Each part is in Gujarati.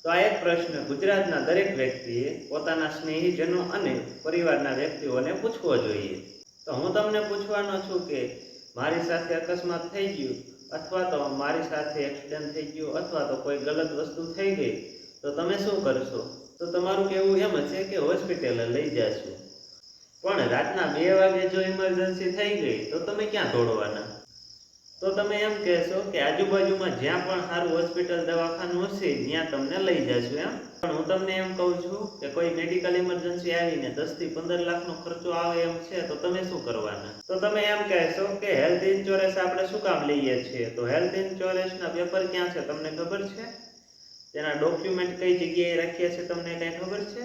તો આ એક પ્રશ્ન ગુજરાતના દરેક વ્યક્તિએ પોતાના સ્નેહીજનો અને પરિવારના વ્યક્તિઓને પૂછવો જોઈએ. તો હું તમને પૂછવાનો છું કે મારી સાથે અકસ્માત થઈ ગયું, અથવા તો મારી સાથે એક્સિડન્ટ થઈ ગયું, અથવા તો કોઈ ગલત વસ્તુ થઈ ગઈ, તો તમે શું કરશો? તો તમારું કહેવું એમ છે કે હોસ્પિટલે લઈ જશો. પણ રાતના 2 વાગે જો ઇમરજન્સી થઈ ગઈ તો તમે ક્યાં દોડવાના? તો તમે એમ કહેશો કે આજુબાજુમાં જ્યાં પણ સારું હોસ્પિટલ દવાખાનું હશે ત્યાં તમને લઈ જશું એમ. પણ હું તમને એમ કહું છું કે કોઈ મેડિકલ ઇમરજન્સી આવીને 10 થી 15 લાખનો ખર્ચો આવે એમ છે, તો તમે શું કરવાના? તો તમે એમ કહેશો કે હેલ્થ ઇન્સ્યોરન્સ આપણે શું કામ લઈએ છીએ? તો હેલ્થ ઇન્સ્યોરન્સના પેપર ક્યાં છે તમને ખબર છે? તેના ડોક્યુમેન્ટ કઈ જગ્યાએ રાખ્યા છે તમને કઈ ખબર છે?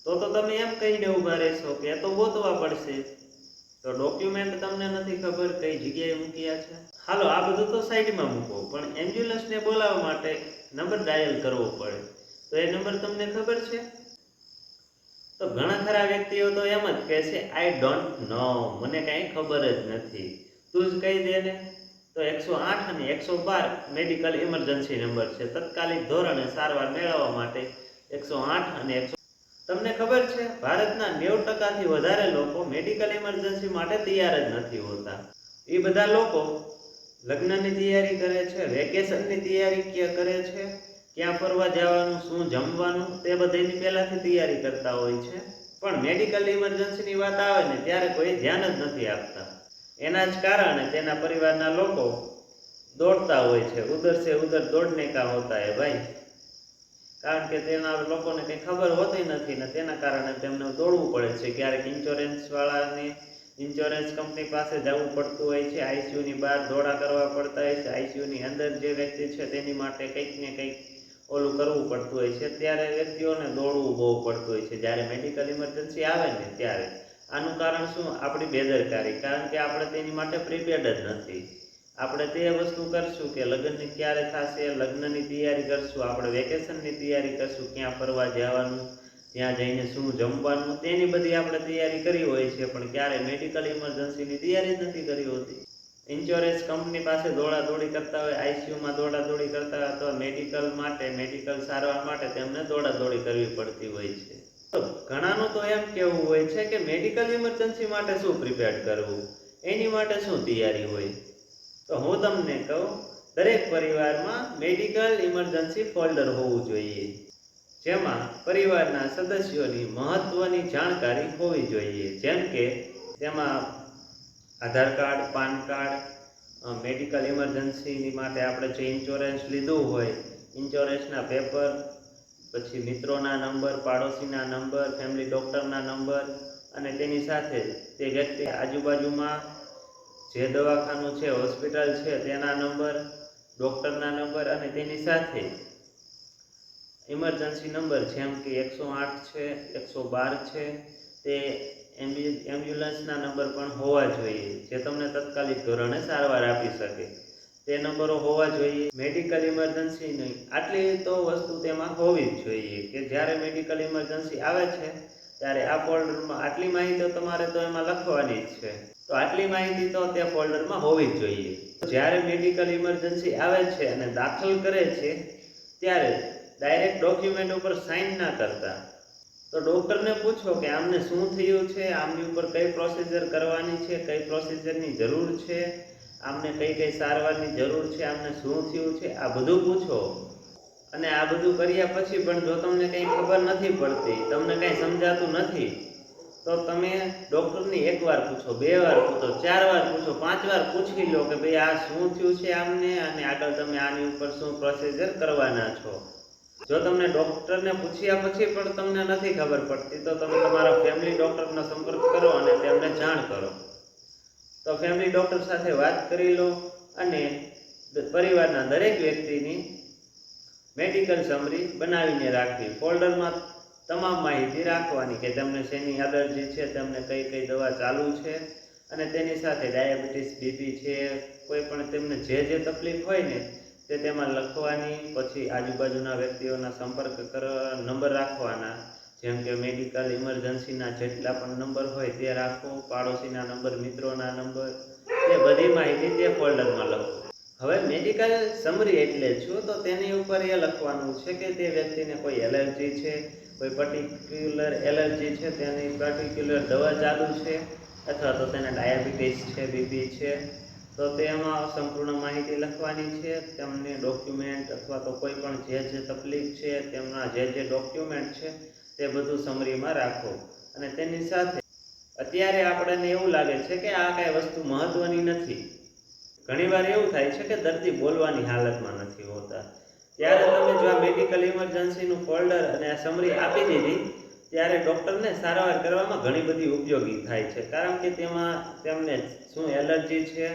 તો તમે એમ કહીને ઊભા રહેશો કે એ તો ગોતવા પડશે. તો ડોક્યુમેન્ટ તમને નથી ખબર કઈ જગ્યાએ મૂક્યા છે. હાલો, આ બધું તો સાઈડમાં મૂકો, પણ એમ્બ્યુલન્સને બોલાવવા માટે નંબર ડાયલ કરવો પડે, તો એ નંબર તમને ખબર છે? તો ઘણા ખરા વ્યક્તિઓ તો એમ જ કહે છે, આઈ ડોન્ટ નો, મને કાંઈ ખબર જ નથી. તું જ કહી દે ને. તો 108 અને 112 મેડિકલ ઇમરજન્સી નંબર છે. તત્કાલિક ધોરણે સારવાર મેળવવા માટે 108 અને 100. તમને ખબર છે, ભારતના 90% વધારે લોકો મેડિકલ ઇમરજન્સી માટે તૈયાર જ નથી હોતા. એ બધા લોકો લગ્નની તૈયારી કરે છે, વેકેશનની તૈયારી કરે છે, ક્યાં ફરવા જવાનું, શું જમવાનું, તે બધાની પહેલાથી તૈયારી કરતા હોય છે. પણ મેડિકલ ઇમરજન્સીની વાત આવે ને ત્યારે કોઈ ધ્યાન જ નથી આપતા. એના જ કારણે તેના પરિવારના લોકો દોડતા હોય છે. ઉધર સે ઉધર દોડને કા હોતા હે ભાઈ. કારણ કે તેના લોકોને કંઈ ખબર હોતી નથી ને તેના કારણે તેમને દોડવું પડે છે. ક્યારેક ઇન્સ્યોરન્સવાળાને ઇન્સ્યોરન્સ કંપની પાસે જવું પડતું હોય છે, આઈસીયુની બહાર દોડા કરવા પડતા હોય છે, આઈસીયુની અંદર જે વ્યક્તિ છે તેની માટે કંઈક ને કંઈક ઓલું કરવું પડતું હોય છે. ત્યારે વ્યક્તિઓને દોડવું બહુ પડતું હોય છે જ્યારે મેડિકલ ઇમરજન્સી આવે ને ત્યારે. આનું કારણ શું? આપણી બેદરકારી. કારણ કે આપણે તેની માટે પ્રિપેર્ડ જ નથી. આપણે તે વસ્તુ કરશું કે લગ્નની ક્યારે થશે, લગ્નની તૈયારી કરશું, આપણે વેકેશનની તૈયારી કરશું, ક્યાં ફરવા જવાનું, ત્યાં જઈને શું જમવાનું, તેની બધી આપણે તૈયારી કરી હોય છે, પણ ક્યારે મેડિકલ ઇમરજન્સીની તૈયારી જ નથી કરી હોતી. ઇન્સ્યોરન્સ કંપની પાસે દોડાદોડી કરતા હોય, આઈસીયુમાં દોડાદોડી કરતા હોય, અથવા મેડિકલ માટે, મેડિકલ સારવાર માટે તેમને દોડાદોડી કરવી પડતી હોય છે. તો ઘણાનું તો એમ કહેવું હોય છે કે મેડિકલ ઇમરજન્સી માટે શું પ્રિપેર કરવું, એની માટે શું તૈયારી હોય? તો હું તમને કહું, દરેક પરિવારમાં મેડિકલ ઇમરજન્સી ફોલ્ડર હોવું જોઈએ, જેમાં પરિવારના સદસ્યોની મહત્વની જાણકારી હોવી જોઈએ. જેમ કે તેમાં Aadhaar card, PAN card, medical emergency માટે આપણે જે ઇન્સ્યોરન્સ લીધું હોય, ઇન્સ્યોરન્સના પેપર, પછી મિત્રોના નંબર, પાડોશીના નંબર, ફેમિલી ડૉક્ટરના નંબર, અને તેની સાથે તે વ્યક્તિ આજુબાજુમાં જે દવાખાનું છે, હોસ્પિટલ છે, તેના નંબર, ડૉક્ટરના નંબર, અને તેની સાથે ઇમરજન્સી નંબર જેમ કે 108 છે, 112 છે, તે એમ્બ્યુલન્સના નંબર પણ હોવા જોઈએ, જે તમને તત્કાલિક ધોરણે સારવાર આપી શકે. તે નંબરો હોવા જોઈએ. મેડિકલ ઇમરજન્સીની આટલી તો વસ્તુ તેમાં હોવી જ જોઈએ કે જ્યારે મેડિકલ ઇમરજન્સી આવે છે ત્યારે આ ફોલ્ડરમાં આટલી માહિતી તમારે તો એમાં લખવાની જ છે. તો આટલી માહિતી તો તે ફોલ્ડરમાં હોવી જ જોઈએ. જ્યારે મેડિકલ ઇમરજન્સી આવે છે અને દાખલ કરે છે ત્યારે ડાયરેક્ટ ડોક્યુમેન્ટ ઉપર સાઇન ના કરતા. તો ડૉક્ટરને પૂછો કે આમને શું થયું છે, આમની ઉપર કઈ પ્રોસિજર કરવાની છે, કઈ પ્રોસિજરની જરૂર છે, આમને કઈ કઈ સારવારની જરૂર છે, આમને શું થયું છે, આ બધું પૂછો. અને આ બધું કર્યા પછી પણ જો તમને કંઈ ખબર નથી પડતી, તમને કંઈ સમજાતું નથી, તો તમે ડૉક્ટરની 1 વાર પૂછો, 2 વાર પૂછો, 4 વાર પૂછો, 5 વાર પૂછી લો કે ભાઈ આ શું થયું છે આમને, અને આગળ તમે આની ઉપર શું પ્રોસિજર કરવાના છો. જો તમને ડૉક્ટરને પૂછ્યા પછી પણ તમને નથી ખબર પડતી, તો તમે તમારા ફેમિલી ડૉક્ટરનો સંપર્ક કરો અને તેમને જાણ કરો. તો ફેમિલી ડૉક્ટર સાથે વાત કરી લો અને પરિવારના દરેક વ્યક્તિની મેડિકલ સમરી બનાવીને રાખવી. ફોલ્ડરમાં તમામ માહિતી રાખવાની કે તેમને શેની એલર્જી છે, તેમને કઈ કઈ દવા ચાલુ છે, અને તેની સાથે ડાયાબિટીસ, બીપી છે, કોઈ પણ તેમને જે જે તકલીફ હોય ને તે તેમાં લખવાની. પછી આજુબાજુના વ્યક્તિઓના સંપર્ક નંબર રાખવાના, જેમ કે મેડિકલ ઇમરજન્સીના જેટલા પણ નંબર હોય તે રાખો, પાડોશીના નંબર, મિત્રોના નંબર, તે બધી માહિતી તે ફોલ્ડરમાં લખો. હવે મેડિકલ સમરી એટલે શું, તો તેની ઉપર એ લખવાનું છે કે તે વ્યક્તિને કોઈ એલર્જી છે, કોઈ પર્ટિક્યુલર એલર્જી છે, તેની પર્ટિક્યુલર દવા ચાલુ છે, અથવા તો તેને ડાયાબિટીસ છે, બીપી છે, તો તેમાં સંપૂર્ણ માહિતી લખવાની છે. તેમને ડોક્યુમેન્ટ અથવા તો કોઈ પણ જે તકલીફ છે તેમના જે ડોક્યુમેન્ટ છે તે બધું સમરીમાં રાખો. અને તેની સાથે અત્યારે આપણને એવું લાગે છે કે આ કાંઈ વસ્તુ મહત્વની નથી. ઘણીવાર એવું થાય છે કે દર્દી બોલવાની હાલતમાં નથી હોતા, ત્યારે તમે જો આ મેડિકલ ઇમરજન્સીનું ફોલ્ડર અને આ સમરી આપી દીધી ત્યારે ડૉક્ટરને સારવાર કરવામાં ઘણી બધી ઉપયોગી થાય છે. કારણ કે તેમાં તેમને શું એલર્જી છે,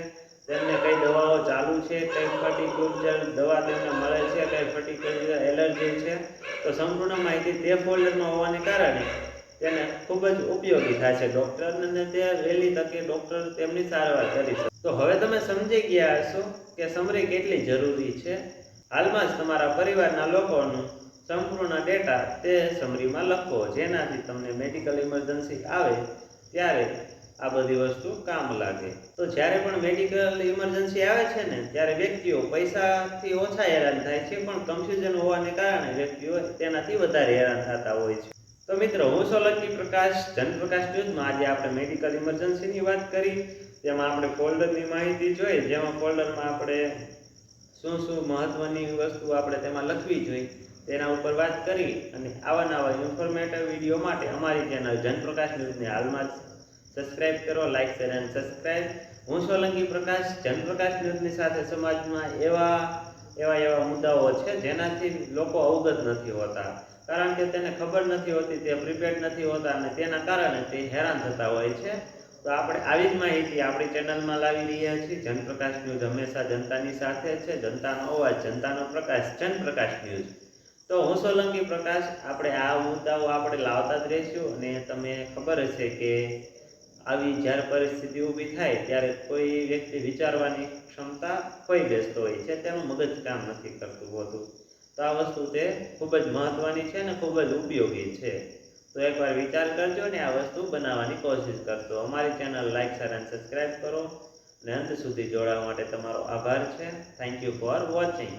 તેમને કઈ દવાઓ ચાલુ છે, કઈ પર્ટિક્યુલર દવા તેમને મળે છે, કઈ પર્ટિક્યુલર એલર્જી છે, તો સંપૂર્ણ માહિતી તે ફોલ્ડરમાં હોવાને કારણે તેને ખૂબ જ ઉપયોગી થાય છે ડૉક્ટરને. તે વહેલી તકે ડૉક્ટર તેમની સારવાર કરી શકે. તો હવે તમે સમજી ગયા હશો કે સમરી કેટલી જરૂરી છે. હાલમાં જ તમારા પરિવારના લોકોનું સંપૂર્ણ ડેટા તે સમરીમાં લખો, જેનાથી તમને મેડિકલ ઇમરજન્સી આવે ત્યારે આ બધી વસ્તુ કામ લાગે. તો જ્યારે પણ મેડિકલ ઇમરજન્સી આવે છે ને, ત્યારે વ્યક્તિઓ પૈસાથી ઓછા હેરાન થાય છે, પણ કન્ફ્યુઝન હોવાને કારણે વ્યક્તિઓ તેનાથી વધારે હેરાન થતા હોય છે. તો મિત્રો, હું સોલંકી પ્રકાશ, જનપ્રકાશ ન્યૂઝમાં આજે આપણે મેડિકલ ઇમરજન્સીની વાત કરી. તેમાં આપણે ફોલ્ડરની માહિતી જોઈ, જેમાં ફોલ્ડરમાં આપણે શું શું મહત્વની વસ્તુ આપણે તેમાં લખવી જોઈએ તેના ઉપર વાત કરી. અને આવા નવા ઇન્ફોર્મેટિવ વિડીયો માટે અમારી ચેનલ જનપ્રકાશ ન્યૂઝને હાલમાં જ સબસ્ક્રાઇબ કરો, લાઇક, શેર અને સબસ્ક્રાઇબ. હું સોલંકી પ્રકાશ, જનપ્રકાશ ન્યૂઝની સાથે સમાજમાં એવા મુદ્દાઓ છે જેનાથી લોકો અવગત નથી હોતા, કારણ કે તેને ખબર નથી હોતી, તે પ્રિપેર્ડ નથી હોતા અને તેના કારણે તે હેરાન થતા હોય છે. તો આપણે આવી જ માહિતી આપણી ચેનલમાં લાવી રહ્યા છીએ. જનપ્રકાશ ન્યૂઝ હંમેશા જનતાની સાથે છે, જનતાનો અવાજ, જનતાનો પ્રકાશ, જનપ્રકાશ ન્યૂઝ. તો હું સોલંકી પ્રકાશ, આપણે આ મુદ્દાઓ આપણે લાવતા જ રહીશું. અને તમે ખબર હશે કે આવી જ્યારે પરિસ્થિતિ ઊભી થાય ત્યારે કોઈ વ્યક્તિ વિચારવાની ક્ષમતા ખોઈ બેસતો હોય છે, તેનું મગજ કામ નથી કરતું હોતું. તો આ વસ્તુ તે ખૂબ જ મહત્વની છે અને ખૂબ જ ઉપયોગી છે. તો એકવાર વિચાર કરજો ને આ વસ્તુ બનાવવાની કોશિશ કરજો. અમારી ચેનલ લાઇક, શેર અને સબસ્ક્રાઇબ કરો. અને અંત સુધી જોડાવા માટે તમારો આભાર છે. Thank you for watching.